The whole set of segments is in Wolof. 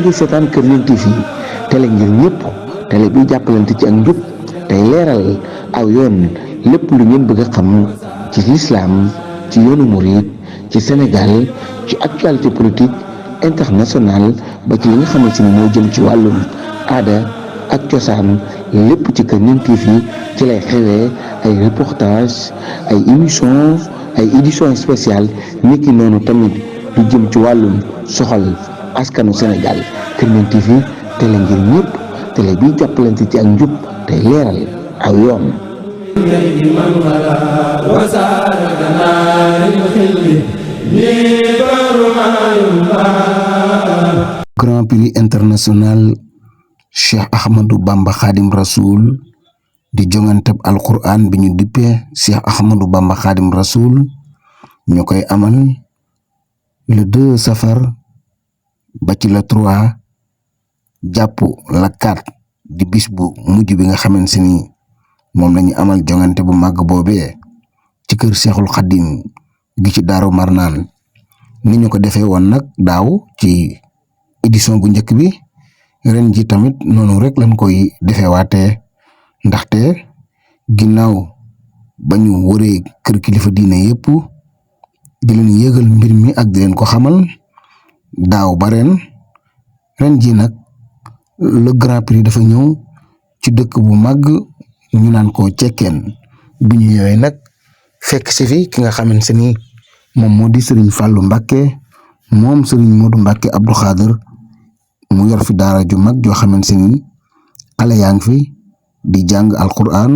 ngi seetaan Kër Ñang TV télé ngir ñëpp télé bi jàppalante ci ak njub tey leeral aw yoon lépp lu ngeen bëgg a xam ci lislaam ci yoonu murid ci Sénégal ci actualité politique internationale ba ci li nga xamante ni moo jëm ci wàllum aada ak cosaan lépp ci Kër Ñang TV ci lay xewee ay reportage ay émission ay édition spéciale niki noonu tamit lu jëm ci wàllum soxal askanu Sénégal Kër Ñang TV télé ngir ñëpp télé bi jàppalante ci ak njub tey leeral aw yoon. Grand Prix international Cheikh Ahmadou Bamba Khadim Rasoul di jonganteb alquran bi ñu dippee Cheikh Ahmadou Bamba Khadim Rasoul ñu koy amal le 2 safar ba ci le 3 jàpp la 4 di bis bu mujj bi nga xamante ni moom lañu amal jongante bu màgg boobee ci kër Cheikhul Khadim gi ci Daaru Marnaan ni ñu ko defee woon nag daaw ci édition bu njëkk bi ren ji tamit noonu rek lañ koy defeewaatee ndaxte ginnaaw ba ñu wëree kër kilifa diine yëpp di leen yëgal mbir mi ak di leen ko xamal daaw ba ren ji nag le Grand Prix dafa ñëw ci dëkk bu màgg ñu naan ko Cekkeen bi ñu ñëwee nag fekk si fi ki nga xamante ni moom moo di Serigne Fallou Mbacké moom Serigne Modou Mbacké Abdou Khader mu yor fi daara ju mag joo xamante ni xale yaa ngi fi di jàng alquran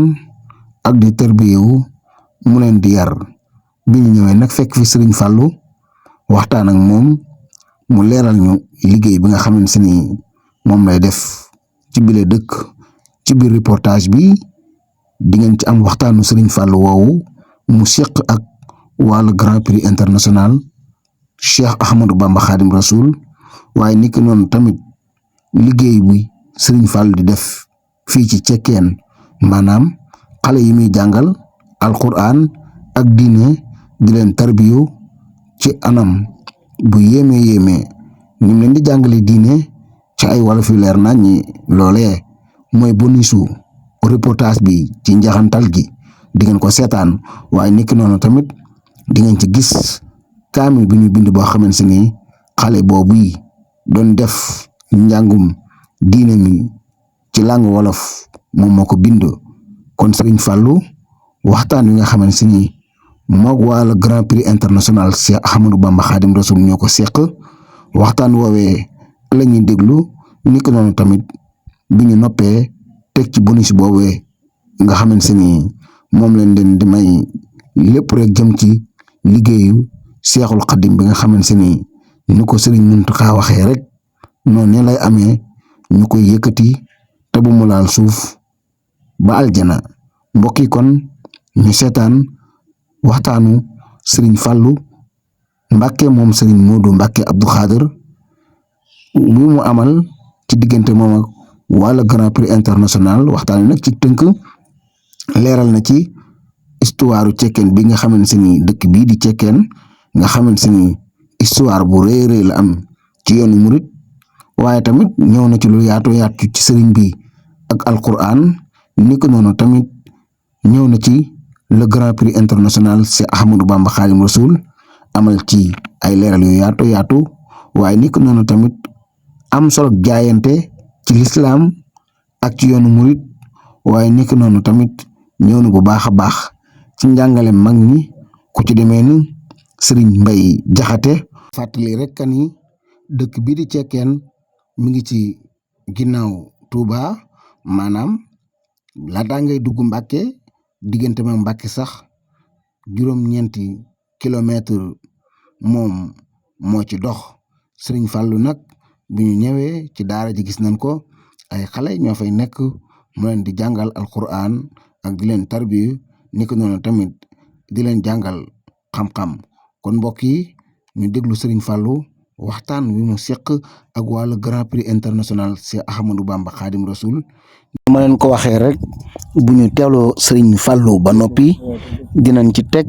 ak di tërbiyewu mu leen di yar bi ñu ñëwee nag fekk fi Serigne Fallou waxtaan ak moom mu leeral ñu liggéey bi nga xamante ni moom lay def ci bile dëkk ci biir reportage bi di ngeen ci am waxtaanu Serigne Fallou woowu mu seq ak wàllu Grand Prix international Cheikh Ahmadou Bamba Khadim Rasoul waaye niki noonu tamit liggéey bi Serigne Fallou di def fii ci Cekkeen maanaam xale yi muy jàngal alquran ak diine di leen tarbiyu ci anam bu yéeme ñu leen di jàngale diine ci ay wolof yu leer nañ ñi loolee mooy bonisu reportage bi ci njaxantal gi di ngeen ko seetaan waaye niki noonu tamit di ngeen ci gis kaamil bi ñu bind boo xamante ni xale boobu yi doon def njàngum diine mi ci langue wolof moom moo ko bind kon Serigne Fallou waxtaan wi nga xamante ni moog wàllu Grand Prix international Cheikh Ahmadou Bamba Khadim Rasoul ñoo ko seq waxtaan woowee la ñuy déglu niki noonu tamit bi ñu noppee teg ci bonus boobee nga xamante ni moom lañ leen di may lépp rek jëm ci liggéeyu Cheikhul Khadim bi nga xamante ni ñu ko Serigne Mountakha waxee rek noonu ne lay amee ñu koy yëkkati te bu mu laal suuf ba aljana mbokk yi kon ñu seetaan waxtaanu Serigne Fallou Mbacké moom Serigne Modou Mbacké Abdou Khader bu mu amal ci diggante moom ak wàllu Grand Prix international waxtaan nag ci tënk leeral na ci histoire Cekkeen bi nga xamante ni dëkk bii di Cekkeen nga xamante ni histoire bu rëy la am ci yoonu murit waaye tamit ñëw na ci lu yaatu ci sëriñ bi ak alquran ni ko noonu tamit ñëw na ci le Grand Prix international Cheikh Ahmadou Bamba Khadim Rasoul amal ci ay leeral yu yaatu waaye ni ko noonu tamit am solo jaayante ci lislaam ak ci yoonu murit waaye ni ko noonu tamit ñëw na bu baax a baax ci njàngale mag ñi ku ci demee ni Serigne Mbaye Jaxate fàttali rek ni dëkk bii di Cekkeen mi ngi ci ginnaaw Touba maanaam laataa ngay dugg Mbàkke diggante ma Mbàkke sax juróom-ñeenti kilomètre moom moo ci dox Serigne Fallou nag bi ñu ñëwee ci daara ji gis nañ ko ay xale ñoo fay nekk mu leen di jàngal alquran ak di leen tarbiyu ni ko noonu tamit di leen jàngal xam-xam kon mbokk yi ñu déglu Serigne Fallou waxtaan wi mu seq ak wàllu Grand Prix international Cheikh Ahmadou Bamba Khadim Rasoul. ma leen ko waxee rek bu ñu teewloo Serigne Fallou ba noppi dinañ ci teg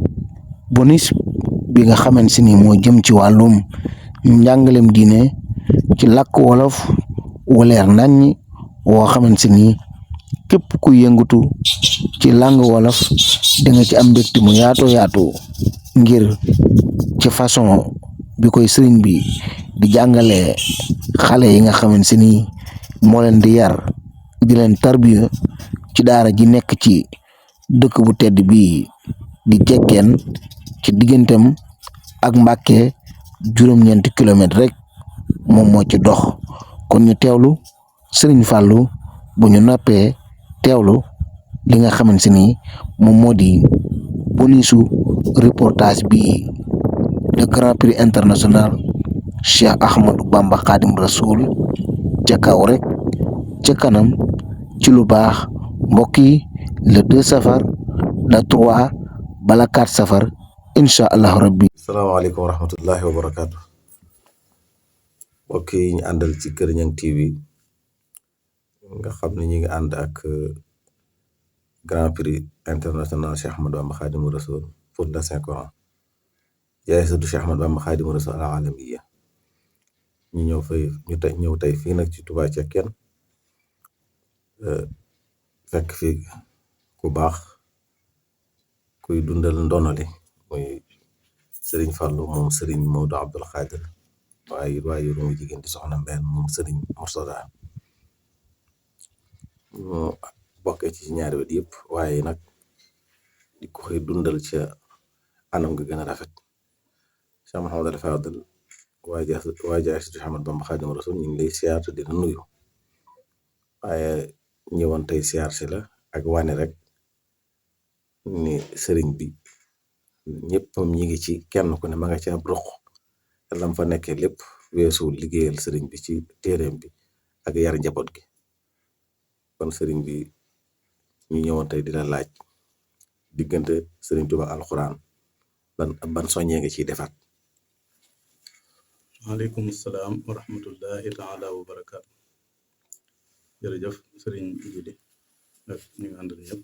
bonus bi nga xamante ni moo jëm ci wàllum njàngalem diine ci làkk wolof waleer nañ woo xamante ni képp ku yëngatu ci langue wolof da nga ci am mbégte mu yaatu ngir ci façon bi koy sëriñ bi di jàngalee xale yi nga xamante ni moo leen di yar di leen tarbiya ci daara ji nekk ci dëkk bu tedd bii di Cekkeen ci digganteem ak Mbàkke juróom-ñeenti kilomètre rek moom moo ci dox kon ñu teewlu Sëriñ Fàllu bu ñu noppee teewlu li nga xamante ni moom moo di polisu reportage bi le Grand Prix international Cheikh Ahmadou Bamba Khadim Rasoul ca kaw rek ca kanam ci lu baax mbokk yi le 2 safar le 3 bala 4 safar incha allahu rabbi. salaamaaleykum wa rahmatullahi wa barakaatu. mbokk yi ñu àndal ci Kër Niang TV nga xam ne ñu ngi ànd ak Grand Prix international Cheikh Ahmadou Bamba Khadim Rasoul pour le Saint Coran jaayisatu Cheikh Ahmadou Bamba Khadim Rasoul al alamiya ñu ñëw tey fii nag ci Touba Cekkeen fekk fi ku baax kuy dundal ndonali muy Serigne Fallou moom Serigne Modou Abdoul Khadir waaye mu jigéen di soxna Mbène moom Serigne Mourtada mu bokkee ci ñaari wet yëpp waaye nag di ko koy dundal ca anam nga gën a rafet Cheikh Mouhamadou Fadel waa jaay si Cheikh Ahmadou Bamba Khadim Rasoul ñu ngi lay siyaar te di la nuyu waaye ñëwoon tey siyaar si la ak wane rek ni Serigne bi ñëppam ñi ngi ci kenn ku ne ma nga ci ab roq te lam fa nekkee lépp weesu liggéeyal Serigne bi ci téereem bi ak yar njaboot gi kon Serigne bi ñu ñëwoon tey di la laaj diggante Serigne Touba alxuraan ban soññee nga ciy defaat. waaleykum salaam wa rahmatullahi taala wa barakaatu. jërëjëf Serigne Jili ak ñu ngi àndal ñëpp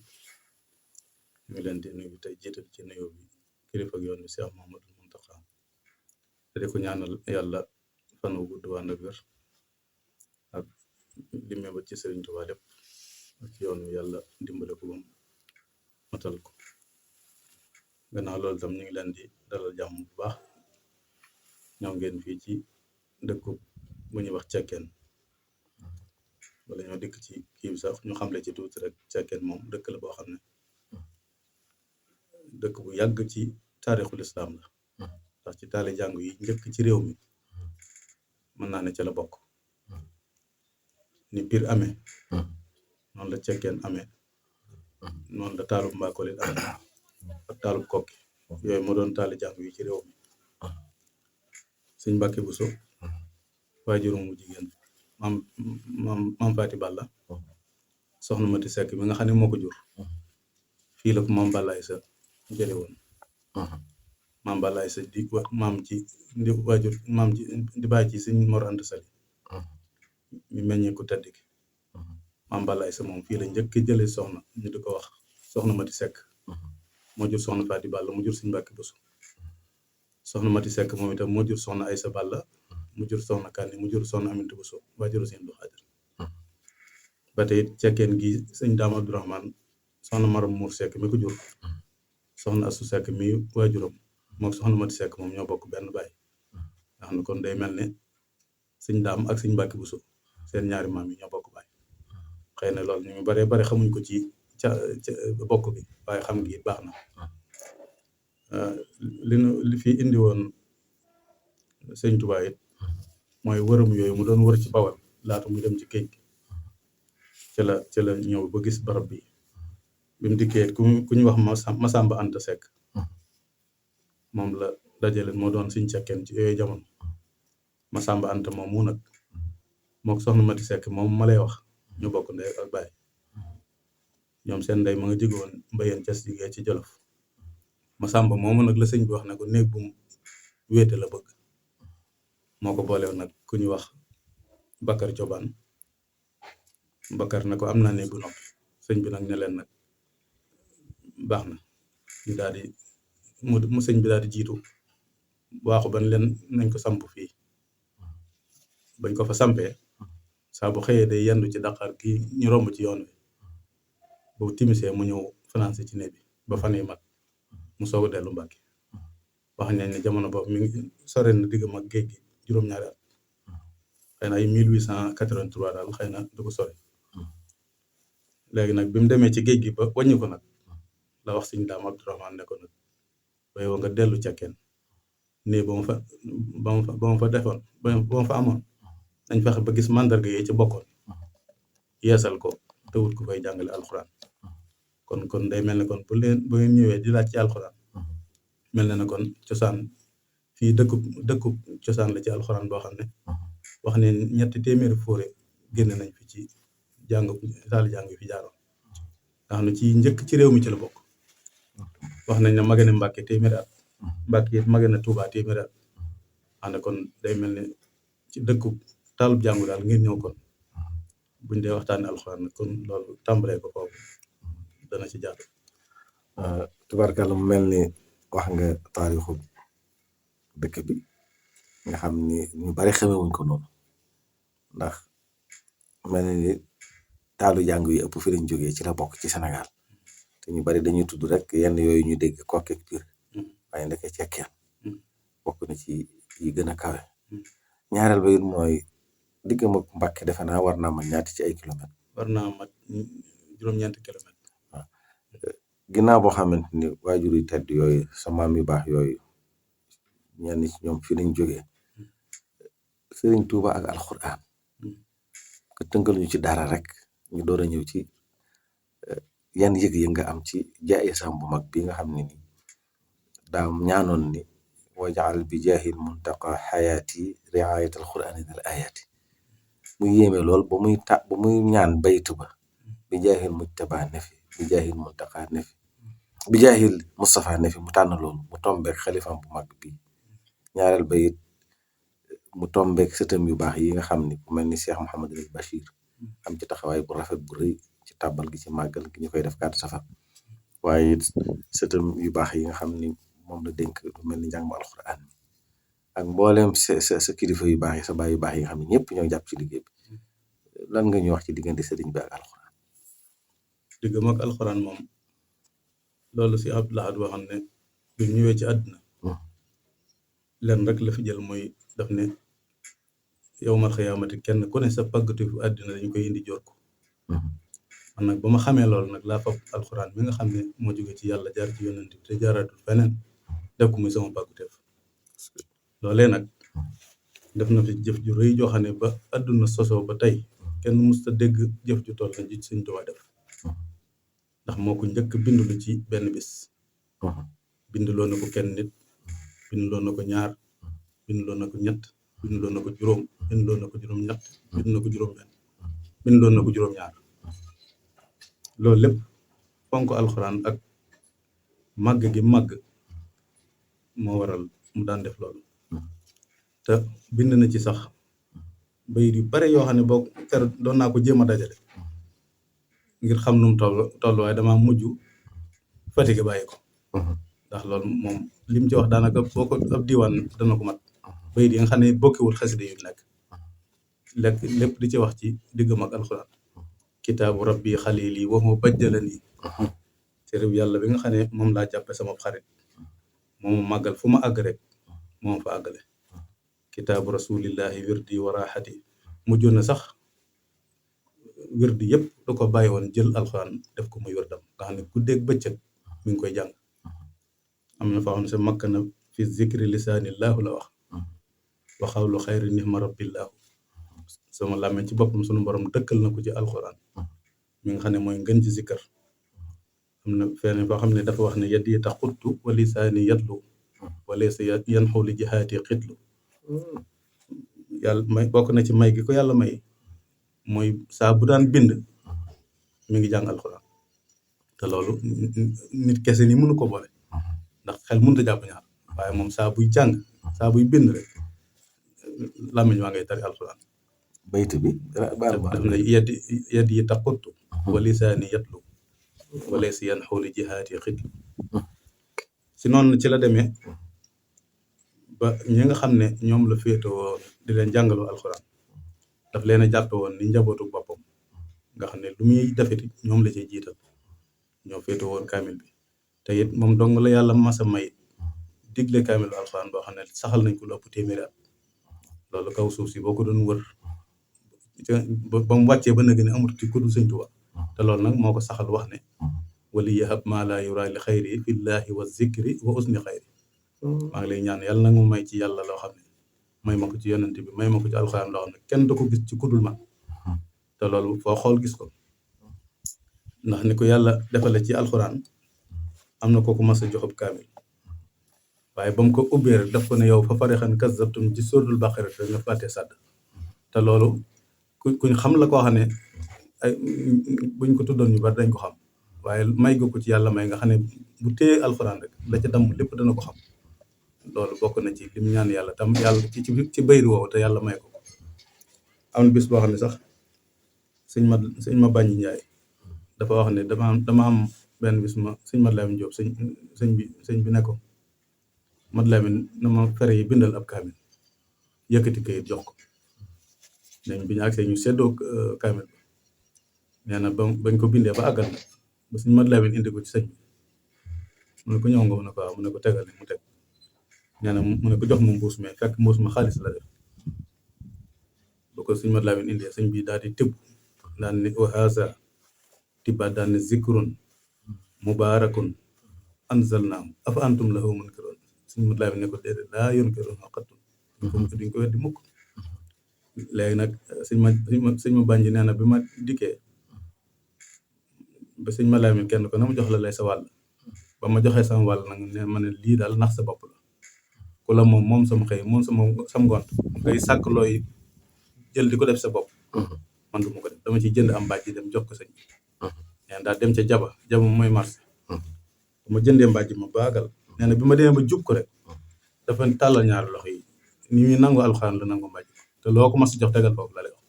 ñu ngi leen di nuyu tey jiital ci nuyoo bi kilifa ak yoon bi Cheikh Mouhamadou Mountakha te di ko ñaanal yàlla fan wu gudd ànd ak wér ak li ba ci Serigne Touba lépp ak yoon wi yàlla dimbale ko bam matal ko gannaaw loolu tam ñu ngi leen di dalal jàmm bu baax ñëw ngeen fii ci dëkku bu ñuy wax Cekkeen wala ñoo dikk ci kii bi sax ñu xamle ci tuuti rek Cekkeen moom dëkk la boo xam ne dëkk bu yàgg ci taarixul islam la ndax ci taali jàngu yi njëkk ci réew mi mën naa ne ca la bokk ni Pire amee noonu la Cekkeen amee noonu la taalub Mbaakolin amee ak taalub Kokki yooyu moo doon taali jàngu yi ci réew mi Sëñ Mbàkke Buso waajuram mu jigéen maam Faati Balla soxna Mati Sekk mi nga xam ne moo ko jur fii la ko maam Balla Aysa jële woon maam Balla Aysa di maam ci di waajur maam ci di bàyyi ci Sëñ Mor Anta Sali mi meññee ko tedd ki maam Balla Aysa moom fii la njëkk jële soxna ñu di ko wax soxna Mati Sekk moo jur soxna Faati Balla mu jur Sëñ Mbàkke Buso soxna Mati Sekk moom itam moo jur soxna Aysa Balla mu jur soxna Kanni mu jur soxna Amintu Buso waajuru Sëñ Abdu Xaadir ba tey Cekkeen gi Sëñ Daam Abdourahman soxna Maram Mour Sekk mi ko jur soxna Asu Sekk mi waajuram moom soxna Mati Sekk moom ñoo bokk benn baay nga xam ne kon day mel ne Sëñ Daam ak Sëñ Mbàkke Buso seen ñaari maam yi ñoo bokk baay xëy na loolu ñu bare xamuñ ko ci ca bokk bi waaye xam ngi baax na li fi indi woon Sëñ Tuubaa it mooy wërëm yooyu mu doon wër ci Bawal laata muy dem ci géej gi ci la ñëw ba gis barab bi mu dikkee ku ñu wax Masamba Anta Sekk moom la dajale moo doon Sëñ Cekkeen ci yooyu jamono Masamba Anta moom mu nag mook soxna Mati Sekk moom ma lay wax ñu bokk ndey ak baay ñoom seen ndey ma nga jógoon Mbayeen Cas jigee ci Jolof Masamba moomu nag la sëñ bi wax ne ko néeg bu mu wéete la bëgg moo ko boolew nag ku ñu wax Bakar Cobaan Bakar na ko am naa néeg bu noppi sëñ bi nag ne leen nag baax na ñu daal di mu sëñ bi daal di jiitu waaxu ban leen nañ ko samp fii bañ ko fa sampee saa bu xëyee day yendu ci Dakar gi ñu romb ci yoon wi bu timisee mu ñëw financé ci néeg bi ba fan yi mat mu soog a dellu Mbàkke wax nañ ne jamono boobu mi ngi sore na diggam ak géej gi juróom-ñaari at xëy na ay 1883 daal xëy na du ko sori léegi nag bi mu demee ci géej gi ba wàññi ko nag la wax Sëñ Daam Abdourahmane ne ko nag ba yow nga dellu Cekkeen nii ba ma fa defoon ba ma fa amoon nañ fexe ba gis mandarga yi ci bokkoon yeesal ko te wut ko koy jàngale alxuraan kon day mel ne kon bu ngeen ñëwee di laaj ci alxuraan mel na ne kon cosaan fii dëkku cosaan la ci alxuraan boo xam ne wax ne 300 fóore génn nañ fi ci saali jàng fi jaaroon nga xam ne ci njëkk ci réew mi ci la bokk wax nañ ne mage na Mbàkke 100 at Mbàkke it mage na Tuubaa 100 at xam ne kon day mel ne ci dëkku taalub jàngu daal ngeen ñëw kon buñ dee waxtaane alxuraan kon loolu tàmbalee ko foofu dana ci jaatu. tubaarkàlla mu mel ni wax nga taarixu dëkk bi nga xam ni ñu bari xamewuñ ko noonu ndax mel ni taalu jàng yi ëpp fi lañ jógee ci la bokk ci Sénégal te ñu bari dañuy tudd rek yenn yooyu ñu dégg Kokki ak Pire waaye ndeke Cekkeen bokk na ci yi gën a kawe ñaareel ba it mooy diggam ak Mbàkke defe naa war naa mat ñaati ci ay kilomètres. war naa mat juróom-ñeenti kilomètres. waaw ginnaaw boo xamante ni waajur yu tedd yooyu sa maam yu baax yooyu ñenn ci ñoom fi lañ jógee Sëriñ Tuuba ak alxuraan nga tënkal ñu ci dara rek ñu door a ñëw ci yan yëg-yëg nga am ci jaayisam bu mag bi nga xam ne ni daam ñaanoon ni wajaal bi jaahil muntaqa xayaati riayat alxuraani dal ayaati mu yéeme lool ba muy ñaan baytu ba bi jaahil mujtaba nefi bi jaahil muntaqa nefi bi jaahil Mustafa nefi mu tànn loolu mu tombeek xalifam bu mag bi ñaareel ba it mu tombeek sëtam yu baax yi nga xam ni ku mel ni Cheikh Mouhamadul Bachir am ci taxawaay bu rafet bu rëy ci tàbbal gi ci màggal gi ñu koy def 4 safar waaye it sëtam yu baax yi nga xam ni moom la dénk lu mel ni njàngum alxuraan ak mbooleem sa kilifa yu baax yi sa baay yu baax yi nga xam ne ñëpp ñoo jàpp ci liggéey bi lan nga ñu wax ci diggante sëriñ bi ak alxuraan. diggam ak alxuraan moom loolu si Abdou Lahad waxoon ne bi ñëwee ci àdduna leen rek la fi jël mooy daf ne yawmal xiyaamati kenn ku ne sa pàggatu fu àdduna dañu koy indi joor ko man nag ba ma xamee loolu nag laa fab alxuraan mi nga xam ne moo jóge ci yàlla jaar ci yonent bi te jaaraatul feneen def ko muy sama pàgguteef loolee nag def na fi jëf ju rëy joo xam ne ba àdduna sosoo ba tey kenn musta dégg jëf ju toll na ji Sëñ Tuubaa def ndax moo ko njëkk bindulu ci benn bis binduloo na ko kenn nit binduloo na ko ñaar binduloo na ko ñett binduloo na ko juróom binduloo na ko juróom ñett binduloo na ko juróom benn binduloo na ko juróom ñaar loolu lépp fonk alxuraan ak màgg gi màgg moo waral mu daan def loolu te bind na ci sax bayit yu bare yoo xam ne boo ter doon naa ko jéem a dajale ngir xam nu mu toll waaye dama mujj fatigué bàyyi ko ndax loolu moom lim ci wax daanaka boo ko ab diwaan dana ko mat bayit yi nga xam ne bokkiwul xasida yu nekk lépp di ci wax ci diggam ak alxuraan kitaabu rabbi xalili wa huwa bajjalani téereb yàlla bi nga xam ne moom laa jàppe sama xarit moom màggal fu ma àgg rek moom fa àggale kitaabu rasulillahi wirdi wa raaxati mujjoon na sax wirdi yëpp da ko bàyyi woon jël alxuraan def ko muy wirdam nga xam ne guddeeg bëccëg mi ngi koy jàng am na foo xam ne sa makka na fi zikri lisaanillahu la wax wa xawlu xayri nihma rabbillahu sama làmmee ci boppam sunu borom dëkkal na ko ci alxuraan mi nga xam ne mooy ngën ci zikkar am na feneen foo xam ne dafa wax ne yaddi taxuttu wa lisaani yatlu wa laysa yanxu li jihaati xitlu yàlla may bokk na ci may gi ko yàlla may mooy saa bu daan bind mi ngi jàng alxuraan te loolu nit kese ni mënu ko boole ndax xel mënut a jàpp ñaar waaye moom saa buy jàng saa buy bind rek làmmiñ waa ngay tari alxuraan bayt bi daf ne yaddi taxuttu wa lisaani yatlu wa laysa yanxu li jihaati xitlu si noonu ci la demee ba ñi nga xam ne ñoom la féetewoo di leen jàngaloo alxuraan daf leen a jàppe woon ni njabootu boppam nga xam ne lu muy defeti ñoom la ciy jiital ñoo féete woon kaamil bi te it moom dong la yàlla masa may digle kaamil alxuraan boo xam ne saxal nañ ko lu ëpp téeméeri at loolu kaw suuf si boo ko doon wër ba mu wàccee ba nag ne amut ci ku dul Sëñ Tuubaa te loolu nag moo ko saxal wax ne wali yahab maa laa yuraa li xayri fillaahi wa zikri wa usni xayri maa ngi lay ñaan yàlla nag mu may ci yàlla loo xam ne may ma ko ci yonent bi may ma ko ci alxuraan loo xam ne kenn du ko gis ci kudul man te loolu foo xool gis ko ndax ni ko yàlla defale ci alxuraan am na kooku mas a joxub kaamil waaye ba mu ko ubbee rek daf ko ne yow fa farixan kazzabtum ci suratul baqara te nga fàtte sàdd te loolu kuñ xam la koo xam ne ay buñ ko tuddoon ñu bari dañ ko xam waaye may ga ko ci yàlla may nga xam ne bu téye alxuraan rek la ca damm lépp dana ko xam loolu bokk na ci lim ñaan yàlla tam yàlla ci bayri woowu te yàlla may ko am na bis boo xam ne sax sëñ ma bàññi njaay dafa wax ne dama am benn bis ma sëñ Mat Lamin Jóob sëñ bi ne ko Mat Lamin na ma fere yi bindal ab kaamil yëkkati kayit jox ko nañ bi ñu agsee ñu seddoo kaamil ba nee na bañ ko bindee ba àggal ba sëñ Mat Lamin indi ko ci sëñ bi mu ne ko ñëw nga mu ne ko waaw mu ne ko tegal mu teg nee na mu ne ko jox ma mbuus mais fekk mbuus ma xaalis la def ba ko sëñ Mat Lamin indee sëñ bi daal di tëbb daan ne wa haza tibba daan ne zikrun mubarakun anzalnaahu afa antum lahu munkiroon sëñ Mat Lamin ne ko déedéet laa yunkiroon xaqatun duñ ko weddi mukk léegi nag sëñ ma bànji nee na bi ma dikkee ba sëñ Mat Lamin kenn ko na ma jox la lay sa wàll ba ma joxee sama wàll nag ne ma ne lii daal nax sa bopp la ku la moom sama xëy moom sam ngont ngay sàkk looy jël di ko def sa bopp man du ma ko def dama ciy jënd am mbàjj dem jox ko sëñ neen daal dem ca jaba mooy marché bu ma jëndee mbàjj ma baagal nee na bi ma demee ba jub ko rek dafa tàllal ñaari loxo yi ni muy nangu alxuraan la nangu mbàjj te loo ko mas jox tegal foofu la lay wax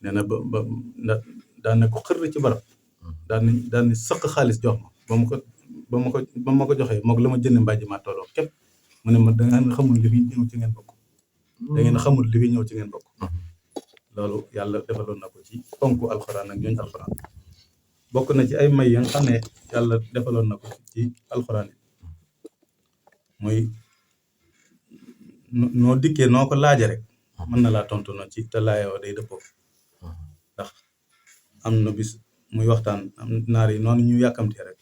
nee na ba daan ne ko xër ci barab daan ni sëq xaalis jox ma ba ma ko joxee moog la ma jënd mbàjj ma tolloo képp mu ne ma da ngeen xamul li fi ñëw ci ngeen bokk da ngeen xamul li fi ñëw ci ngeen bokk loolu yàlla defaloon na ko ci fonk alxuraan ak ñooñ alxuraan bokk na ci ay may ya nga xam ne yàlla defaloon na ko ci alxuraan yi mooy noo dikkee noo ko laaje rek mën na laa tontu na ci te laayoo day dëppoo ndax am na bis muy waxtaan am naar yi noonu ñu yàkkamtee rek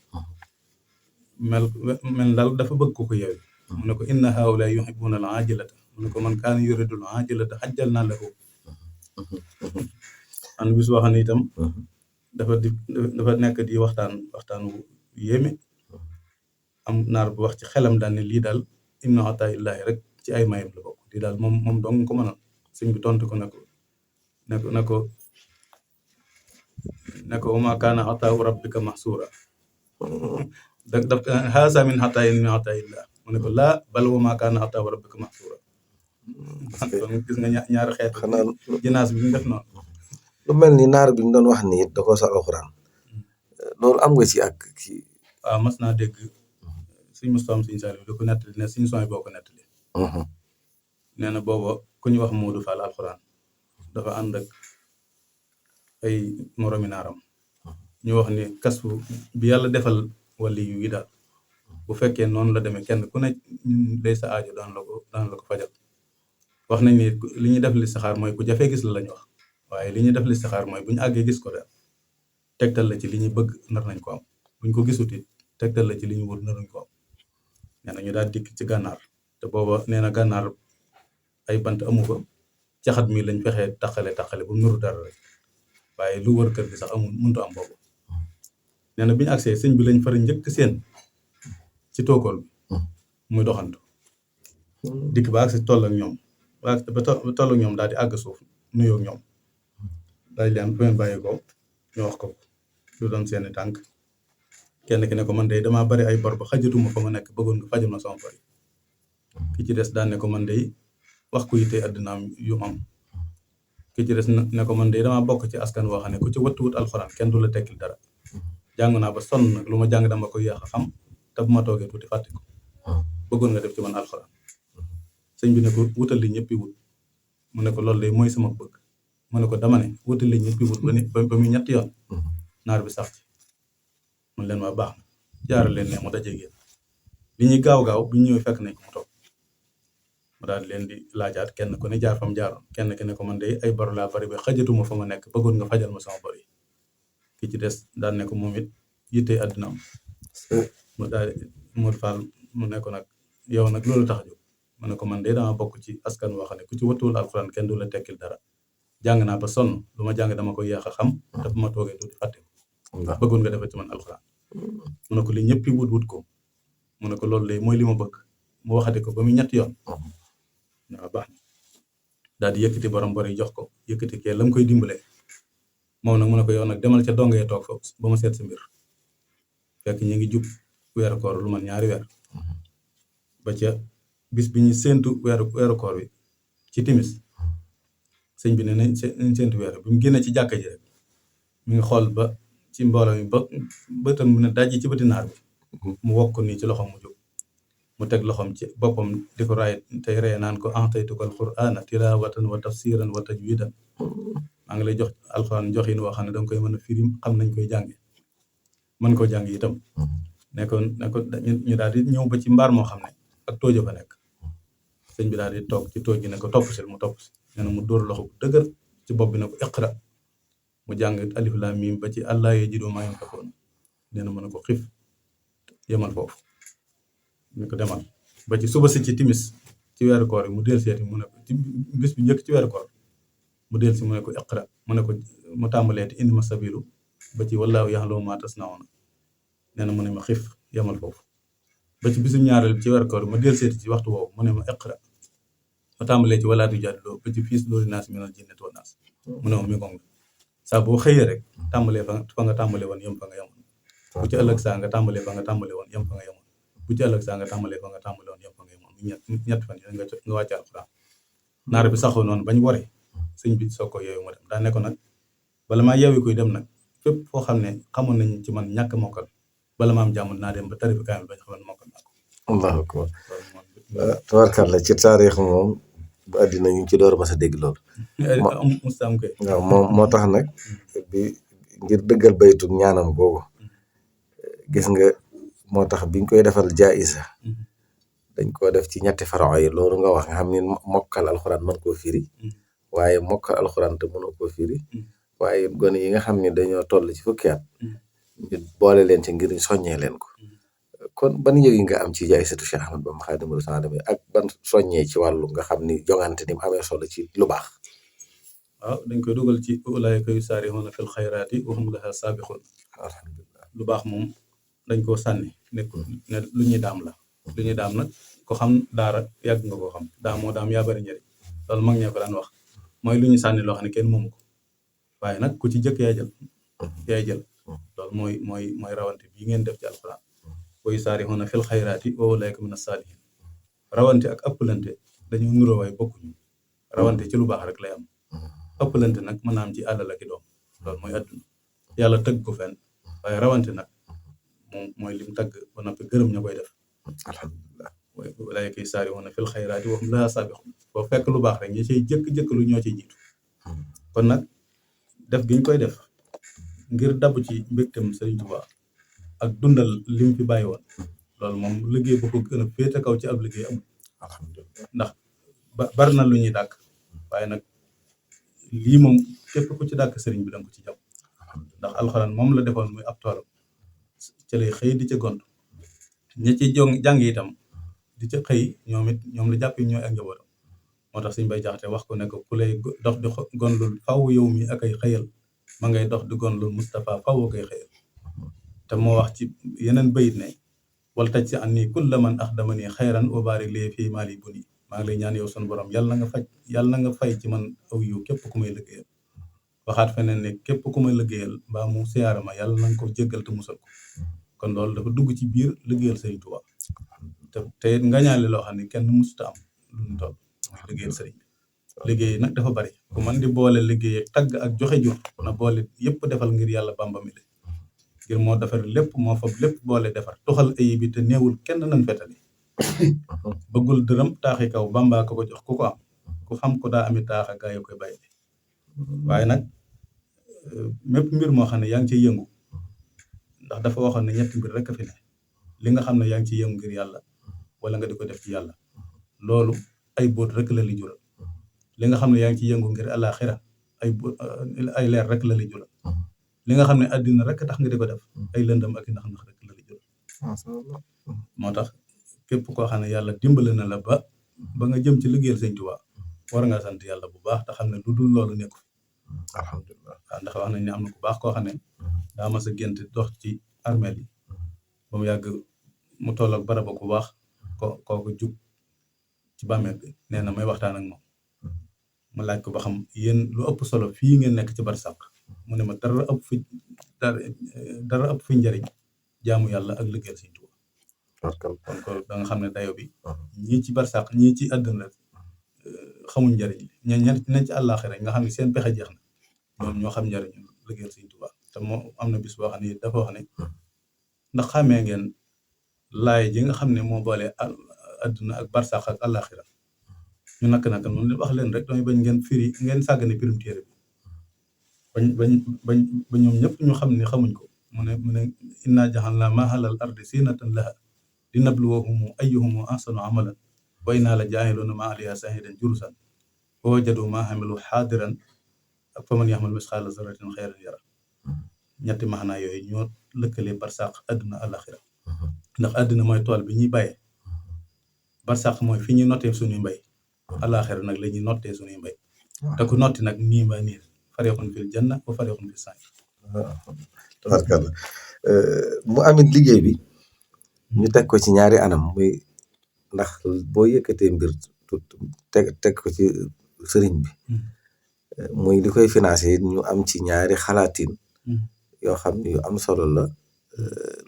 mel daal dafa bëgg ko yeewi mu ne ko inna haawulaa yuhibbuuna al aajilata mu ne ko man kaana yuridu al aajilata ajjalnaa lahu am bis boo xam ne itam dafa nekk di waxtaan wu yéeme am naar bu wax ci xelam daal ne lii daal inna ataa illaahi rek ci ay mayam la bokk lii daal moom dong ko mënal sëñ bi tontu ko ne ko wa maa kaana ataa rabbika mahsuura daf haasa min ataayin min ataa illaah mu ne ko laa bal wa maa kaana ataa rabbika mahsuura kon gis nga ñaari xeet xanaa jinaas bi ñu def noonu lu mel ni naar bi ñu doon wax ni da ko sa alxuraan loolu am nga ci ak kii waaw mas naa dégg suñ Mustafa suñ Saliou da ko nettali ne suñ sooy boo ko nettali nee na booba ku ñu wax Moodu Fall alxuraan dafa ànd ak ay moromi naaram ñu wax ni kasfu bi yàlla defal wali yu yi daal bu fekkee noonu la demee kenn ku ne day sa aajo daan la ko fajal wax nañ ni li ñuy def listixaar mooy ku jafee gis la lañ wax waaye li ñuy def listixaar mooy bu ñu àggee gis ko daal tegtal la ci li ñuy bëgg nar nañ ko am buñ ko gisuti tegtal la ci li ñu wër nar nañ ko am nee na ñu daal dikk ci gànnaar te booba nee na gànnaar ay bant amu ko caxat mi lañ fexee taqale bu nuru dara rek waaye lu wër kër gi sax amul mëntu am boobu nee na bi ñu agsee sëñ bi lañ fara njëkk seen ci tookool bi muy doxantu dikk ba agsi toll ak ñoom ba toll ak ñoom daal di àgg suuf nuyoo ak ñoom daal di leen fu ngeen bàyyi ko ñu wax ko lu doon seeni tànk kenn ki ne ko man de damaa bari ay bor ba xajatuma fa ma nekk bëggoon nga fajal ma sama bor yi ki ci des daan ne ko man de wax ku yitte àddinaam yu am ki ci des ne ko man de damaa bokk ci askan woo xam ne ku ci wattuwut alxuraan kenn du la tekkil dara jàng naa ba sonn nag lu ma jàng dama koy yàq xam te bu ma toogee tuuti fàtte ko bëggoon nga def ci man alxuraan sëñ bi ne ko wutal li ñëpp wut mu ne ko loolu de mooy sama bëgg mu ne ko dama ne wutal li ñëpp wut ba muy ñetti yoon naar bi sax ci mun leen waa baax na jaaral leen ne mu dajeeg yéen li ñuy gaaw bi ñu ñëwee fekk nañ ko mu toog mu daal leen di laajaat kenn ku ne jaar fa mu jaaroon kenn ki ne ko man de ay bor laa bari ba xajatuma fa ma nekk bëggoon nga fajal ma sama bor yi ki ci des daal ne ko moom it yittee àddina am mu daal Modou Fall mu ne ko nag yow nag loolu tax a jóg mu ne ko man de dama bokk ci askan woo xam ne ku ci wattuwul alxuraan kenn du la tekkil dara jàng naa ba sonn lu ma jàng dama koy yéex a xam te bu ma toogee tuuti fàtte ko bëggoon nga defee ci man alxuraan mu ne ko li ñëpp wut ko mu ne ko loolu lay mooy li ma bëgg mu waxati ko ba muy ñetti yoon waaw baax na daal di yëkkati borom bor yi jox ko yëkkati kee la mu koy dimbalee moom nag mu ne ko yow nag demal ca dongee toog foofu ba ma seet si mbir fekk ñu ngi jub weeru koor lu man 2 weer ba ca bis bi ñu séentu weeru koor bi ci timis sëñ bi ne nañ séentu weer bi mu génnee ci jàkka ji rek mi ngi xool ba ci mbooloo mi ba bëtam mu ne dajji ci bëti naar bi mu wokk nii ci loxoom mu jóg mu teg loxoom ci boppam di ko raay tey ree naan ko a'taytukal qur'ana tilawatan wa tafsiran wa tajwidan maa ngi lay jox alxuraan joxin woo xam ne danga koy mën a firi xam nañ koy jànge mën koo jàng itam ne ko ñu daal di ñëw ba ci mbaar moo xam ne ak tooja fa nekk sëñ bi daal di toog ci tooj gi ne ko topp si mu topp si nee na mu dóor loxo bu dëgër ci bopp bi ne ko iqra mu jàng alif laam miim ba ci allaa yajidu maa yunfiquun nee na mu ne ko xif yemal foofu ñu ko demal ba ci suba si ci timis ci weeru koor yi mu del seeti mu ne ko ci bis bi njëkk ci weeru koor mu del si mu ne ko iqra mu ne ko mu tàmbaleeti indi ma sabilu ba ci wallaahu ya'lamu maa tasna'uun nee na mu ne ma xif yemal foofu ba ci bisu ñaareel ci weeru koor ma del seeti ci waxtu woowu mu ne ma iqra ma tàmbalee ci walaa tujaadiluu ba ci fiis loolu naas minal jinnati wan naas mu ne ma mi gong saa boo xëyee rek tàmbalee fa nga tàmbalee woon yem fa nga yemoon bu ci ëllëg saa nga tàmbalee fa nga tàmbalee woon yem fa nga yemoon bu ci ëllëg saa nga tàmbalee fa nga tàmbalee woon yem fa nga yemoon ñett fan yi nga wàcce alxuraan naar bi saxoo noonu bañ waree sëñ bi soog ko yeewu ma dem daa ne ko nag bala maa yeewi koy dem nag fépp foo xam ne xamoon nañ ci man ñàkk mokkal bala ma am jàmm naa dem ba tarifi kaamil bañ xamoon mokkal naa ko allahu akbar tabarkàlla ci taarix moom bu àddina ñu ci door ma sa dégg loolu mustaam koy waaw moo tax nag bi ngir dëggal baytu ñaanam googu gis nga moo tax biñ koy defal jaayisa dañ koo def ci ñetti faro yi loolu nga wax nga xam ni mokkal alxuraan mën koo firi waaye mokkal alxuraan te mënoo koo firi waaye gone yi nga xam ne dañoo toll ci fukki at ñu boole leen ci ngir soññee leen ko kon ban yëg nga am ci jaayisatu Cheikh Ahmadou Bamba Khadimu Rasul ak ban soññee ci wàllu nga xam ni jongante ni mu amee solo ci lu baax waaw dañ koy dugal ci ulaa'ika yusaari'uuna fil xayraati wa hum lahaa saabiquun alhamdulilah lu baax moom dañ koo sànni ne lu ñuy daam la lu ñuy daam nag ko xam daara yàgg nga koo xam daam yaa bari njëriñ loolu mag ñee ko daan wax mooy lu ñu sànni loo xam ne kenn moomu ko waaye nag ku ci jëkk yaay jël loolu mooy rawante bi ngeen def ci alxuraan wa yusaari'uuna fil xayraati wa ulaa'ika mina saalihiin rawante ak ëppalante dañu nuroo waaye bokkuñu rawante ci lu baax rek lay am ëppalante nag mën naa am ci àll la ki doom loolu mooy adduna yàlla tëgg ko fenn waaye rawante nag moom mooy lim tagg ba noppi gërëm ña koy def alhamdulilah wa ulaa'ika yusaari'uuna fil xayraati wa hum lahaa saabiquun boo fekk lu baax rek ñi ciy jëkk lu ñoo ciy jiitu kon nag def giñ koy def ngir dabb ci mbégtam Sëriñ Tuubaa ak dundal lim fi bàyyi woon loolu moom liggéey bu ko gën a féete kaw ci ab liggéey amul alhamdulilah ndax bari na lu ñuy dàkk waaye nag lii moom képp ku ci dàkk sëriñ bi danga ko ci jàpp ndax alxuraan moom la defoon muy ab toolam ci lay xëy di ca gont ñi ci jàng itam di ca xëy ñoom la jàpp ñooy ak njabootam moo tax suñ bay jaxate wax ko ne ko ku lay dox di gonlul faw yow mi ak ay xëyal ma ngay dox di gonlul Moustapha faw koy xëyal te moo wax ci yeneen bayit ne wal taj si an nii kulla man axdama nii xayran wa barik lii fii maali bu nii maa ngi lay ñaan yow sun borom yàlla na nga fay ci man aw yiw képp ku may liggéeyal waxaat feneen ne képp ku may liggéeyal mbaa mu siyaara ma yàlla na nga ko jéggal te musal ko kon loolu dafa dugg ci biir liggéeyal Sëriñ Tuubaa te nga ñaale loo xam ne kenn musuta am lu ñu toll liggéeyal sëriñ bi liggéey nag dafa bari ku man di boole liggéey ak tagg ak joxe jur na boole yëpp defal ngir yàlla Bamba mi ngir moo defar lépp moo fab lépp boole defar toxal ayib bi te néewul kenn nañ fetali bëggul dërëm taaxi kaw Bamba ko jox ku ko am ku xam ko daa ami taaxa gaa yi koy bàyyi waaye nag mépp mbir moo xam ne yaa ngi ciy yëngu ndax dafa waxoon ne ñetti mbir rek a fi ne li nga xam ne yaa ngi ciy yëngu ngir yàlla wala nga di ko def ci yàlla loolu ay bóot rek la li jural li nga xam ne yaa ngi ciy yëngu ngir àllaaxira ay leer rek la li jural li nga xam ne àddina rek tax nga di ko def ay lëndam ak i nax rek la li jural moo tax képp koo xam ne yàlla dimbale na la ba nga jëm ci liggéeyal Sëñ Tuubaa war nga sant yàlla bu baax te xam ne lu dul loolu nekku alhamdulilah waaw ndax wax nañ ne am na ku baax koo xam ne daa mas a gént dox ci armeel yi ba mu yàgg mu toll ak baraba ku baax kooku jub ci bàmmeel bi nee na may waxtaan ak moom ma laaj ko ba xam yéen lu ëpp solo fii ngeen nekk ci barsàq mu ne ma dara ëpp fi njariñ jaamu yàlla ak liggéeyal Sëñ Tuubaa kon ko da nga xam ne dayo bi ñii ci barsàq ñii ci àdduna xamuñ njariñ li ña ci àllaaxira nga xam ne seen pexe jeex na ñoom ñoo xam njariñ liggéeyal Sëñ Tuubaa te moo am na bis boo xam ne dafa wax ne ndax xamee ngeen laay ji nga xam ne moo boole àdduna ak barsàq ak àllaaxira ñu nakk noonu wax leen rek damay bañ ngeen sàggane pirim téere bi ba ñoom ñëpp ñu xam ne xamuñ ko mu ne inna jaxalnaa maa alal ardi zinatan laha li nabluwahum ayyuhum ahsanu amalan wa inna la jaa'iluuna maa alayhaa shaahidan jurusan wa wajadu maa amilu haadiran ak faman yaxmal misqaala zarratin xayran yara ñetti maanaa yooyu ñoo lëkkale barsàq àdduna àllaaxira ndax àdduna mooy tool bi ñuy bayee barsàq mooy fi ñuy nottee suñuy mbay àllaaxira nag la ñuy nottee suñuy mbay te ku notti nag nii ba nii fariqun fil janna wa fariqun fis sa'iir tabarkalla mu amit liggéey bi ñu teg ko ci ñaari anam muy ndax boo yëkkatee mbir teg ko ci sëriñ bi muy li koy financé ñu am ci ñaari xalaatin yoo xam ne yu am solo la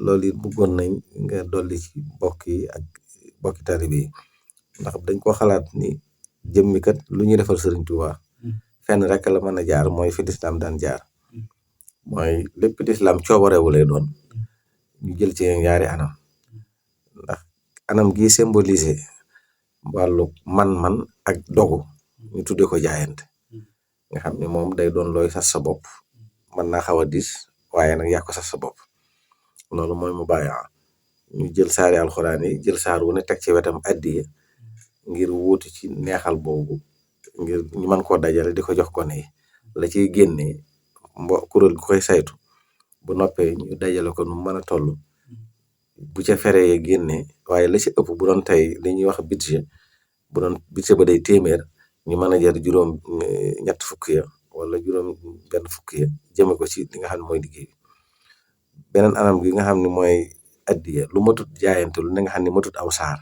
loolu it bëggoon nañ nga dolli ci mbokk yi ak mbokki taalibe yi ndax dañ ko xalaat ni jëmmi kat lu ñuy defal Sëriñ Tuubaa fenn rek la mën a jaar mooy fi lislaam daan jaar mooy lépp lislaam coobarewu lay doon ñu jël ci ñaari anam ndax anam gi symbolisé wàllu man-man ak dogu ñu tudde ko jaayante nga xam ne moom day doon looy sas sa bopp mën naa xaw a diis waaye nag yaa ko sas sa bopp loolu mooy mu bàyyi ñu jël saari alxuraan yi jël saar wu ne teg ci wetam addiye ngir wuuti ci neexal boobu ngir ñu mën koo dajale di ko jox ko ne la ciy génnee kuréel gu koy saytu bu noppee ñu dajale ko nu mën a toll bu ca feree génnee waaye la ci ëpp bu doon tey li ñuy wax budget bu doon budget ba day téeméer ñu mën a jar juróom ñett fukk ya wala juróom benn fukk ya jëme ko ci li nga xam ne mooy liggéey beneen anam gi nga xam ne mooy addiya lu matut jaayante lu ne nga xam ne matut aw saar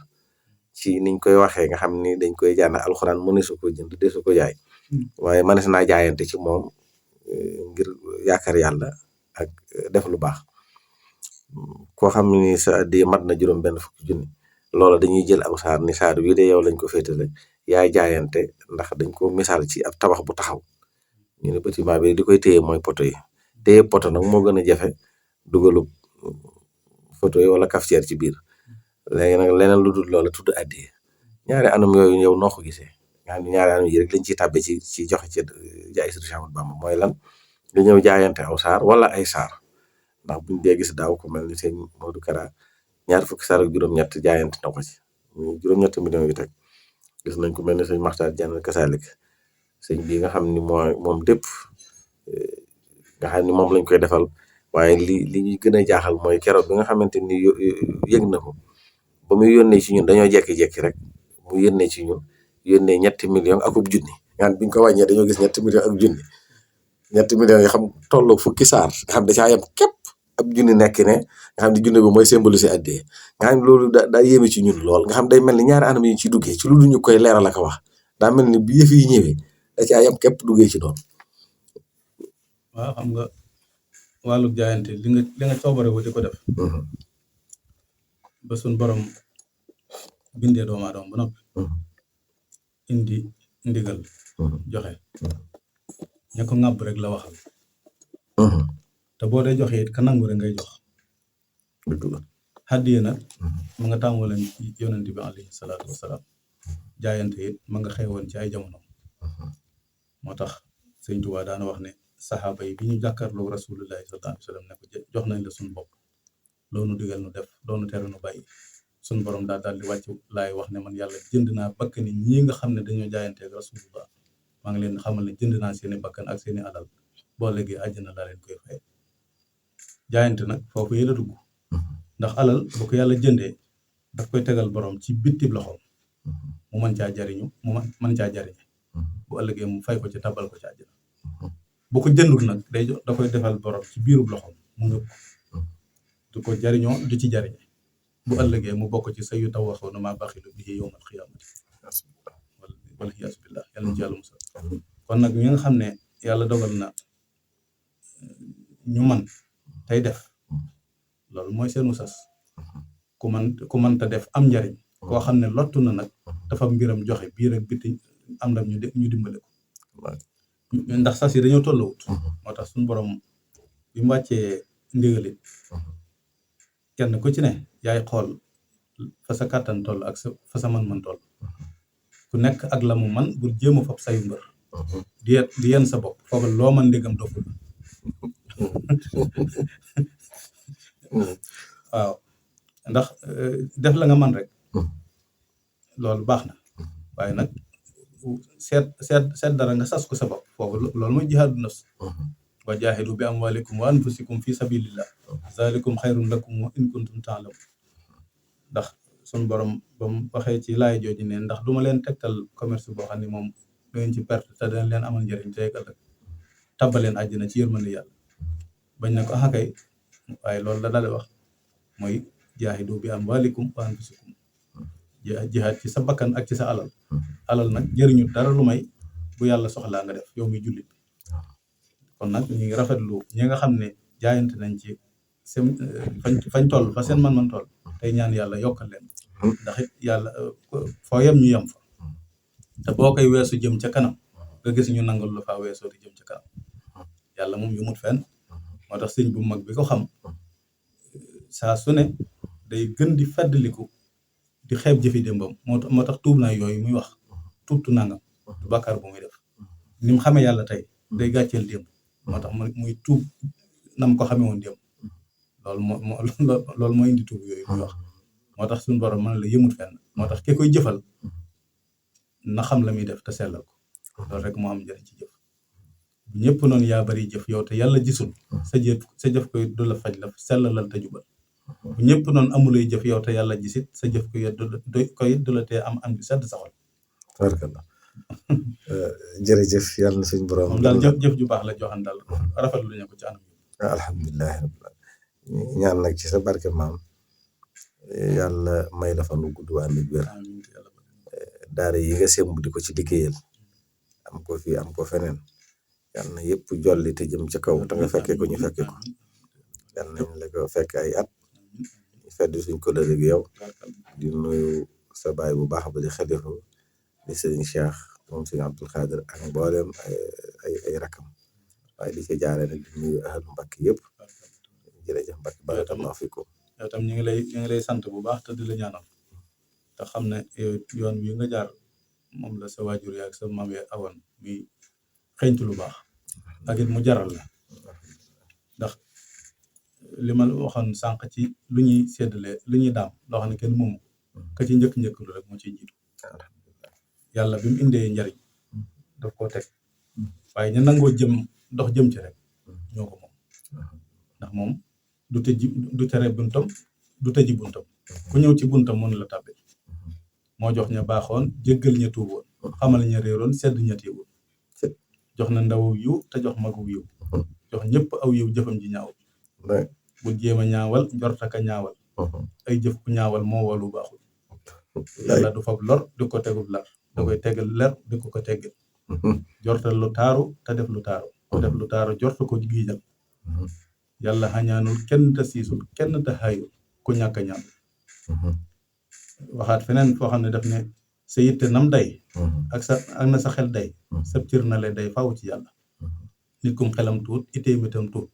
ci niñ koy waxee nga xam ni dañ koy jàng alxuraan mënees su ko jënd deesu ko jaay waaye mënees naa jaayante ci moom ngir yaakaar yàlla ak def lu baax koo xam ni sa addiya mat na juróom benn fukki junni loola dañuy jël aw saar ni saar wi de yow lañ ko féetale yaay jaayante ndax dañ ko misaal ci ab tabax bu taxaw ñu ne bâtiment bi di koy téye mooy poto yi téye poto nag moo gën a jafe dugalu photo yi wala cafetière ci biir léegi nag leneen lu dul loola tudd addiya ñaari anam yooyu yow noo ko gisee nga xam ne ñaari anam yi rek lañ ciy tàbbe ci joxe ci jaay Sëriñ Ahmadu Bamba mooy lan nga ñëw jaayante aw saar wala ay saar ndax buñ dee gis daaw ko mel ni sëñ Modou Kara ñaar fukki saar ak juróom-ñett jaayante na ko ci juróom-ñett millions yu teg gis nañ ko mel ni sëñ Maxtaar Jaan kasalik sëñ bi nga xam ni moom lépp nga xam ni moom lañ koy defal waaye li ñuy gën a jaaxal mooy keroog bi nga xamante ni yëg na ko ba muy yónnee ci ñun dañoo jekki-jekki rek mu yónnee ci ñun yónnee 3 millions akub junni nga xam biñ ko wàññee dañoo gis 3 millions ak junni 3 millions yi xam tolloo fukki saar nga xam da caa yem képp ab junni nekk ne nga xam ne junni bi mooy symboliser addee nga xam ne loolu daa yéeme ci ñun lool nga xam day mel ni ñaari anam yi ñu ciy duggee ci lu ñu koy leeral ak wax daa mel ni bi yëf yi ñëwee da caa yem képp duggee ci doon. waaw xam nga wàllu jaayante li nga coobare wu di ko def ba suñ borom bindee doomu aadama ba noppi indi ndigal joxe ña ko ŋàbb rek la waxal te boo dee joxe it ka nangu rek ngay jox hadiya nag ma nga tàmbalee yonent bi alayhi salaatu wasalaam jaayante it ma nga xewoon ci ay jamono moo tax sëñ Tuubaa daana wax ne saxaaba yi bi ñu jàkkaarloo rasulullahi sallallahu alayhi wa sallam ne ko jox nañ la suñu bopp loonu digal nu def loonu tere nu bàyyi suñu borom daal di wàcc laay wax ne man yàlla jënd naa bakkan ñii nga xam ne dañoo jaayanteeg rasulullah maa ngi leen xamal ne jënd naa seeni bakkan ak seeni alal boo léegi àjjana laa leen koy fay jaayante nag foofu yëla dugg ndax alal bu ko yàlla jëndee daf koy tegal borom ci bittib loxoom mu mën caa jariñu mu mën caa jariñe bu ëllëgee mu fay ko ci tabal ko ci àjjana bu ko jëndul nag da koy defal borom ci biirub loxoom mu ngëpp du ko jariñoo du ci jariñe bu ëllëgee mu bokk ci sa yu tawaxoona maa baxilu bihi yawmal xiyaamati wala iyaasu billah yàlla na ci yàlla musal kon nag ñi nga xam ne yàlla dogal na ñu man tey def loolu mooy seenu sas ku man te def am njariñ koo xam ne lottu na nag dafa mbiram joxe biir ak biti am ndam ñu dimbale ko ndax sas yi dañoo tollawut moo tax suñu borom bi mu wàccee ndigalit kenn ku ci ne yaay xool fa sa kàttan toll ak fa sa man toll ku nekk ak la mu man bul jéem a fab sayu mbër di yenn sa bopp foofu loo man ndégam doppul waaw ndax def la nga man rek loolu baax na waaye nag seet dara nga sas ko sa bopp foofu loolu mooy jihaadu nafs wa jaahidu bi amwalikum wa anfusikum fi sabilillah zalikum xayrun lakum wa in kuntum ta'lamun ndax sun borom ba mu waxee ci laay jooju ne ndax duma leen tegtal commerce boo xam ne moom da ngeen ci perte te dana leen amal njëriñ tey ak ëllëg tabbaleen àjjana ci yërmande yàlla bañ na ko kay waaye loolu la dale wax mooy jaahidu bi amwalikum wa anfusikum jihaad ci sa bakkan ak ci sa alal nag jëriñu dara lu may bu yàlla soxlaa nga def yow mi jullit kon nag ñu ngi rafetlu ñi nga xam ne jaayante nañ ci seen fañ toll fa seen man toll tey ñaan yàlla yokkal leen ndax it yàlla foo yem ñu yem fa te boo koy weesu jëm ca kanam nga gis ñu nangal lu faa weesoo di jëm ca kanam yàlla moom yumut fenn moo tax sëñ bu mag bi ko xam saa su ne day gën di feddliku di xeeb jëfi démbam moo tax tuub naa yooyu muy wax tuubtu nangam du bàkkaar bu muy def ni mu xamee yàlla tey day gàcceel démb moo tax muy tuub nam ko xamee woon démb loolu moo indi tuub yooyu muy wax moo tax suñu borom mën la yëmut fenn moo tax ki koy jëfal na xam la muy def te sellal ko loolu rek moo am njëriñ ci jëf bu ñëpp noonu yaa bari jëf yow te yàlla gisul sa jëf koy du la faj la sellalal te jubal bu ñëpp noonu amulay jëf yow te yàlla gisit sa jëf koy du la tee am bi sedd sa xol barakallah jërëjëf yàlla na suñu borom moom daal jëf ju baax la joxan daal rafetlu ñu ko ci anam alhamdulilah rabbil alamin ñaan nag ci sa barke maam yàlla may la fa nu gudd waa nit wér daara yi nga semb di ko ci liggéeyal am ko fii am ko feneen yàlla na yëpp jolli te jëm ca kaw te nga fekke ko ñu fekke ko yàlla nañ la ko fekk ay at ñu fedd suñ ko dëgg yow di nuyu sa baay bu baax ba di xalifa di sëriñ Cheikh moom sëriñ Abdul Xaadir ak mboolem ay rakam waaye di ci jaare nag di nuyu ahlu Mbàkke yëpp jërëjëf Mbàkke barakallahu fikum yow tam ñu ngi lay sant bu baax te di la ñaanal te xam ne yoon wi nga jaar moom la sa waajur yaak sa maam ya awoon muy xeeñtu lu baax ak it mu jaral la ndax li ma waxoon sànq ci lu ñuy séddale lu ñuy daam loo xam ne kenn moomu ka ci njëkk lu rek moo ciy jiitu yàlla bi mu indee njariñ daf koo teg waaye ñu nangoo dox jëm ci rek ñoo ko moom ndax moom du tere buntam du tëji buntam ku ñëw ci buntam mënu la tàbbi moo jox ña baaxoon jéggal ña tuuboon xamal ña réeroon sedd ña teewoon jox na ndaw yiw te jox magu yiw jox ñëpp aw yiw jëfam ji ñaaw bu jéem a ñaawal njortaka ñaawal ay jëf ku ñaawal moo walu baaxul yàlla du fab lor di ko tegub lar da koy tegal ler di ko teggal jortal lu taaru te def lu taaru ko def lu taaru jort ko giijal yàlla xañaanul kenn te siisul kenn te xaayul ku ñàkk a ñaan waxaat feneen foo xam ne daf ne sa yitte nam day ak na sa xel day sab cër na lay day faaw ci yàlla nit kum xelam tuut itteem itam tuut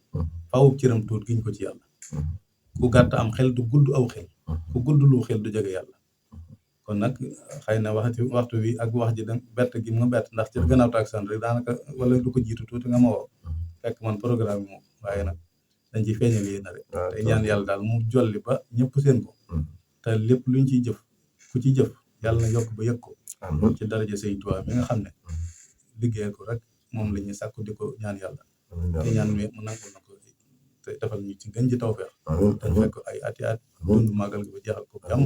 faaw cëram tuut giñ ko ci yàlla ku gàtt am xel du gudd aw xel ku gudd lu xel du jege yàlla kon nag xëy na waxtu wi ak wax ji da bett gi ma bett ndax ci gannaaw takkusaan rek daanaka wala lu ko jiitu tuuti nga ma woo fekk man programme bi moom waaye nag dañ ciy feeñal yéen rek te ñaan yàlla daal mu jolli ba ñëpp seen ko te lépp luñ ciy jëf ku ci jëf yàlla na yokk ba yëg ko ci daraja Sëñ Tuubaa mi nga xam ne liggéey ko rek moom la ñuy sàkku di ko ñaan yàlla te ñaan mi mu nangul na ko te defal ñu ci gën ji tawfeex te fekk ay ati at dund màggal gi ba jeexal ko jàmm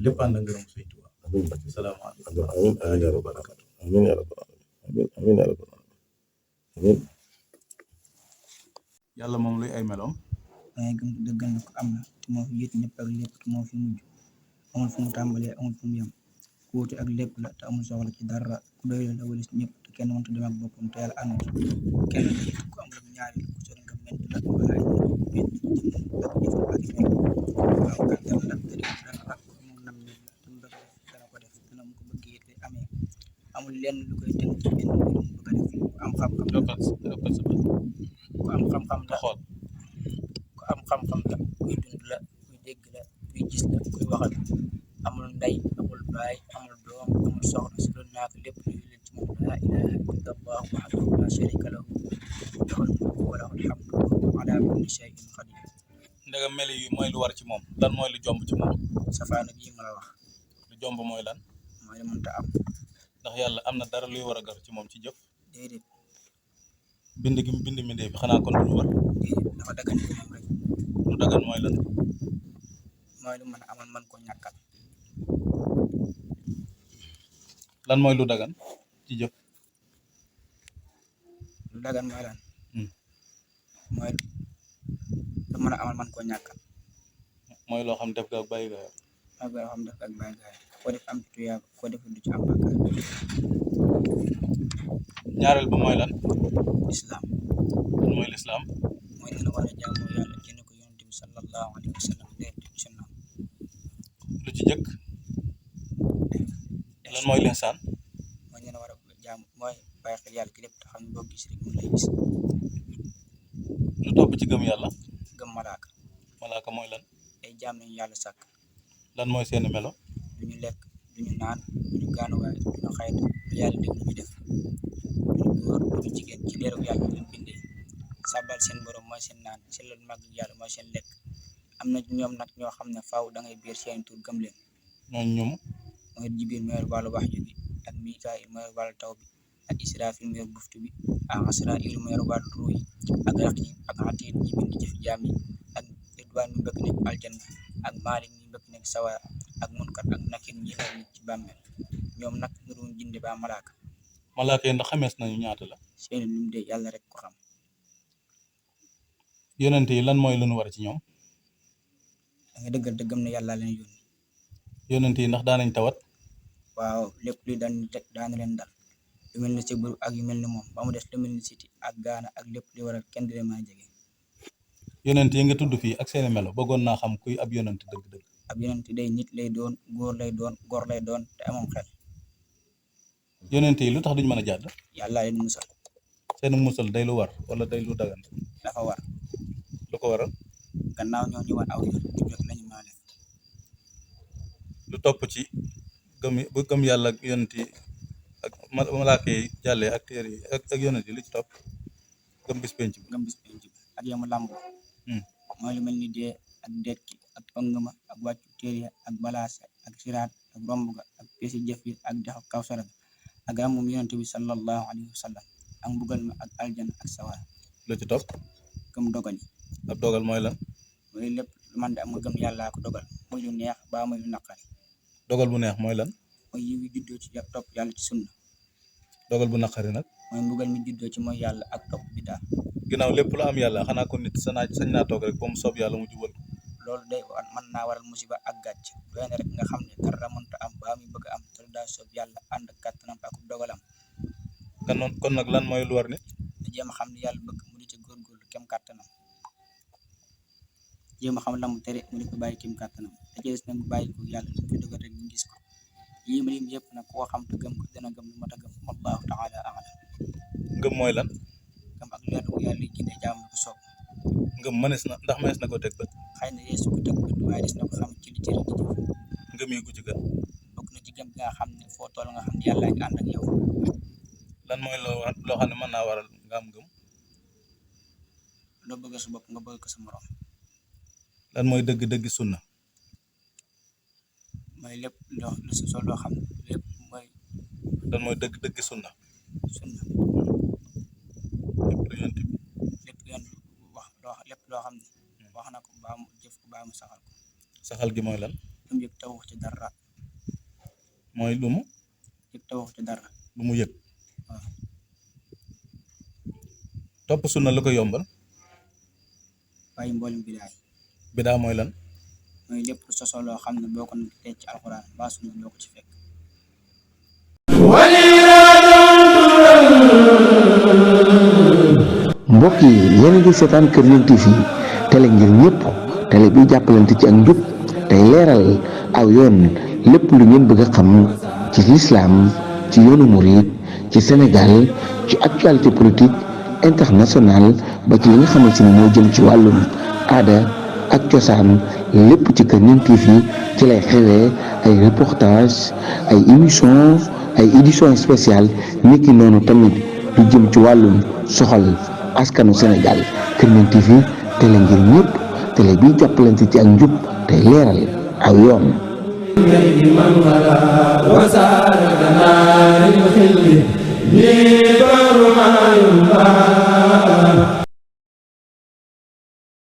lépp ànd ak ngërëm Sëñ Tuubaa salaamaaleykum amiin yaa rabbal aalamiin amiin yaa rabbal aalamiin amiin yaa rabbal aalamiin yàlla moom luy ay meloom dangay gëm dëggal na ko am na te moo fi jiitu ñëpp ak lépp te moo fi mujj amul fu mu tàmbalee amul fu mu yem ku wuute ak lépp la te amul soxla ci dara ku doy la walis ñëpp te kenn mënta dem ak boppam te yàlla ànd kenn la it ku am lu ñaari ku sori nga mel la wala ay mel ak jëf ak mel waaw kàttan la te def dara mu nam nit la te mu bëgg dana ko def dana mu ko bëggee te amee amul lenn lu koy tënk ci benn mbir mu bëgg a def ku am xam-xam la ku am xam-xam la ku am xam-xam la kuy dund la kuy dégg la kuy gis la kuy waxal amul ndey amul baay amul doom amul soxna si loolu naa ko lépp luy leen ci moom laa ilaha illa allah wahdahu la sharika lahu lahul mulku wa lahul hamdu wa huwa ala kulli shay'in qadir ndegam mel yi mooy lu war ci moom lan mooy lu jomb ci moom safaana bii ma la wax lu jomb mooy lan mooy lu mënta am ndax yàlla am na dara luy war a gar ci moom ci jëf déedéet bind gi mu bind mbindee bi xanaa kon lu war déedéet dafa dagan ci moom rek lu dagan mooy lan mooy lu mën a amal man ko ñàkkal lan mooy lu dagan ci jëf lu dagan mooy lan mooy lu mën a amal man ko ñàkkal mooy loo xam def ga ak bàyyi ga mooy loo xam def ak bàyyi gaay ko def am ci tuyaaba ko def du ci am bàkkaar ñaareel ba mooy lan islam lan mooy lislaam mooy ne la war a jaamu yàlla jëne ko yonent bi sallallahu alayhi wa sallam leer di sunna lu ci jëkk lan mooy lihsaan mooy ne la war a jaamu mooy bàyyi xel yàlla ci lépp te xam ne boo gis rek mu lay gis lu topp ci gëm yàlla gëm malaaka malaaka mooy lan ay jaam nañu yàlla sàkk lan mooy seeni melo duñu lekk duñu naan duñu gaanuwaay duñu xayta lu yàlla dégg ñu def duñu góor duñu jigéen ci leeru yàlla leen bindee sàbbal seen borom mooy seen naan sellal màgg yàlla mooy seen lekk am na ñoom nag ñoo xam ne faaw da ngay biir seen tur gëm leen ñooñ ñum mooy Jibril mooy wàllu wax ju bi ak Mikaayil mooy wàllu taw bi ak Israafil mooy buftu bi ak Asraayil mooy wàllu ruu yi ak Raqiib ak Atiid ñi bind jëf jaam yi ak Ridwaan mi bëgg nekk aljanna ak Maalik mi bëgg nekk sawara ak Munkar ak Nakiir ñi xel nit ci bàmmeel ñoom nag nuruñ jinde ba malaaka malaaka yi ndax xamees nañu ñaata la seeni lim de yàlla rek ko xam yonent yi lan mooy lu nu war ci ñoom da nga dëggal te gëm ne yàlla leen yónni yonent yi ndax daanañ tawat waaw lépp luy daana leen dal lu mel ni sibbiru ak yu mel ni moom ba mu des lu mel ni siti ak gaana ak lépp li waral kenn di leen mën a jege yonent yi nga tudd fii ak seeni melo bëggoon naa xam kuy ab yonent dëgg-dëgg ab yonent day nit lay doon góor lay doon góor lay doon te amoon xel yonent yi lu tax duñ mën a jàdd yàlla leen musal seeni musal day lu war wala day lu dagan dafa war lu ko waral gannaaw ñoo ñëwoon aw yoon jub rek lañu mën a def lu topp ci bu gëm yàlla ak yonent yi ak malaaka yi jàllee ak téere yi ak yonent yi lu ci topp gëm bis penc bi gëm bis penc bi ak yamu làmb mooy lu mel ni dee ak dekki ak ëngma ak wàccu téere ak balaase ak siraat ak romb ga ak pesi jëf yi ak dex kawsara ga ak ramum yonent bi sallallahu alayhi wa sallam ak mbugal ma ak aljana ak sawara lu ci topp gëm dogal yi ab dogal mooy lan mooy lépp lu man de am nga gëm yàllaa ko dogal muy lu neex baa muy lu naqari dogal bu neex mooy lan mooy yiw yi juddoo ci topp yàlla ci sunna dogal bu naqari nag mooy mbugal mi juddoo ci mooy yàlla ak topp bidaa ginnaaw lépp lu am yàlla xanaa ko nit sañ naa toog rek ba mu soob yàlla mu jubal loolu day mën naa waral musiba ak gàcc doy na rek nga xam ne dara mënta am baa muy bëgg am te daa soob yàlla ànd ak kàttanam ak dogalam kon nag lan mooy lu war nit da jéem a xam ne yàlla bëgg mu di ci góorgóorlu kem kàttanam jéem a xam la mu tere mu di ko bàyyi kem kàttanam da ci des nag mu bàyyi ko yàlla lu fi dogal rek ñu gis ko lii ma lim yëpp nag koo xam te gëm ko dana gëm lu mat a gëm wallahu taala a'lam ngëm mooy lan gëm ak leer bu yàlla ginde jaam ko soob ngëm ndax mënees na ko teg bët xëy na yeesu ko teg bët waaye des na ko xam ci li cër di jëf ngëm yi gu ci gën bokk na ci gëm nga xam ne foo toll nga xam ne yàlla ngi ànd ak yow. lan mooy loo xam ne mën naa waral nga am gëm. loo bëgg sa bopp nga bëgg ko sa morom. lan mooy dëgg-dëgg sunna. mooy lépp loo xam ne lépp mooy. lan mooy dëgg-dëgg sunna. sunna lépp lu yonent bi lépp yoon wax lépp loo xam ne wax na ko baa mu jëf ko baa mu saxal ko. saxal gi mooy lan. lu mu yëg te wax ci dara. mooy lu mu. yëg te wax ci dara. lu mu yëg. waaw. topp sunna lu ko yombal. bàyyi mboolem bidaay. bidaa mooy lan. mooy lépp lu sosoo loo xam ne boo ko teg ci alxuraan ba sunna doo ko ci fekk. mbokk yi yéen a ngi seetaan Kër Ñaan TV télé ngir ñëpp télé bi jàppalante ci ak njub tey leeral aw yoon lépp lu ngeen bëgg a xam ci lislaam ci yoonu murid ci Sénégal ci actualité politique internationale ba ci li nga xamante ni moo jëm ci wàllum aada ak cosaan lépp ci Kër Ñaan TV ci lay xewee ay reportage ay émission ay édition spéciale niki noonu tamit lu jëm ci wàllum soxal askanu Sénégal Kër Ñaan TV télé ngir ñëpp télé bi jàppalante ci ak njub tey leeral aw yoon. وسار كنار الخل لي بر ما ينبع